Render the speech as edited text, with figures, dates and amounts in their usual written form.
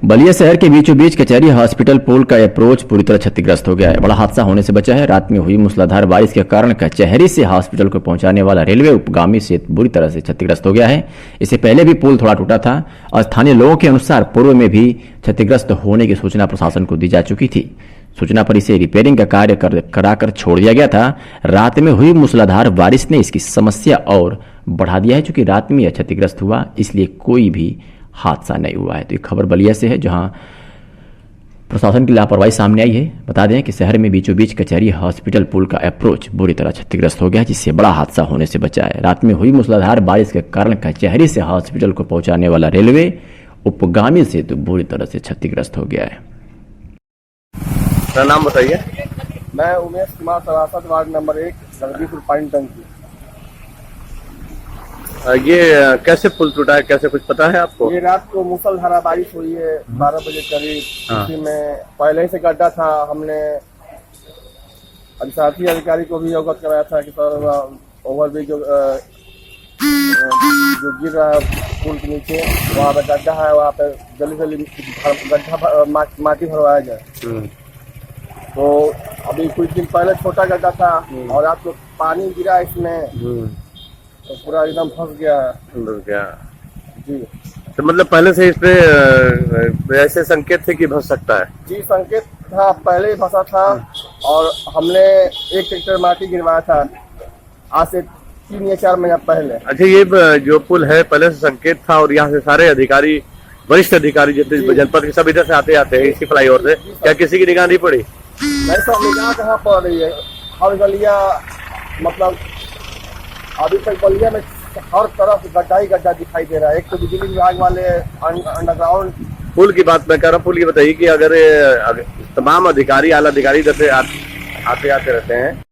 बलिया शहर के बीचों बीच कचहरी हॉस्पिटल पुल का अप्रोच पूरी तरह क्षतिग्रस्त हो गया है। बड़ा हादसा होने से बचा है। रात में हुई मूसलाधार बारिश के कारण कचहरी से हॉस्पिटल को पहुंचाने वाला रेलवे उपगामी से बुरी तरह से क्षतिग्रस्त हो गया है। इससे पहले भी पुल थोड़ा टूटा था और स्थानीय लोगों के अनुसार पूर्व में भी क्षतिग्रस्त होने की सूचना प्रशासन को दी जा चुकी थी। सूचना पर इसे रिपेयरिंग का कार्य कराकर छोड़ दिया गया था। रात में हुई मूसलाधार बारिश ने इसकी समस्या और बढ़ा दिया है। चूंकि रात में यह क्षतिग्रस्त हुआ, इसलिए कोई भी हादसा नहीं हुआ है। तो ये खबर बलिया से है, जहां प्रशासन की लापरवाही सामने आई है। बता दें कि शहर में बीचों बीच कचहरी हॉस्पिटल पुल का अप्रोच बुरी तरह क्षतिग्रस्त हो गया, जिससे बड़ा हादसा होने से बचा है। रात में हुई मूसलाधार बारिश के कारण कचहरी से हॉस्पिटल को पहुंचाने वाला रेलवे उपगामी सेतु बुरी तरह से क्षतिग्रस्त हो गया है। नाम बताइए। मैं उमेश कुमार, सभासद वार्ड नंबर 1, जगदीशपुर पानी टंकी। ये कैसे पुल टूटा है, कैसे कुछ पता है आपको? ये रात को मूसलाधार बारिश हुई है 12 बजे करीब। इसी में पहले ही से गड्ढा था। हमने साथी अधिकारी को भी अवगत कराया था कि सर ओवरब्रिज जो गिर रहा है पुल के नीचे, वहाँ पे गड्ढा है, वहाँ पे जल्दी जल्दी गड्ढा माटी भरवाया जाए। तो अभी कुछ दिन पहले छोटा गड्ढा था और रात को पानी गिरा इसमें, तो पूरा एकदम फंस गया जी। तो मतलब पहले से इस पे ऐसे संकेत थे कि फंस सकता है? जी, संकेत था, पहले ही फंसा था। और हमने एक ट्रैक्टर माटी गिरवाया था आज से 3 या 4 महीना पहले। अच्छा, ये जो पुल है पहले से संकेत था और यहाँ से सारे अधिकारी, वरिष्ठ अधिकारी जितने जनपद के सब इधर से आते आते हैं इसी फ्लाईओवर से, क्या किसी की निगाह नहीं पड़ी? नहीं सर, निगाह कहाँ पड़ रही है। हर गलिया, मतलब अभी तक बलिया में हर तरफ गड्ढा ही गड्ढा दिखाई दे रहा है। एक तो बिजली विभाग वाले अंडरग्राउंड पुल की बात मैं कर रहा हूँ। पुल की बताइए कि अगर तमाम अधिकारी, आला अधिकारी इधर से आते रहते हैं,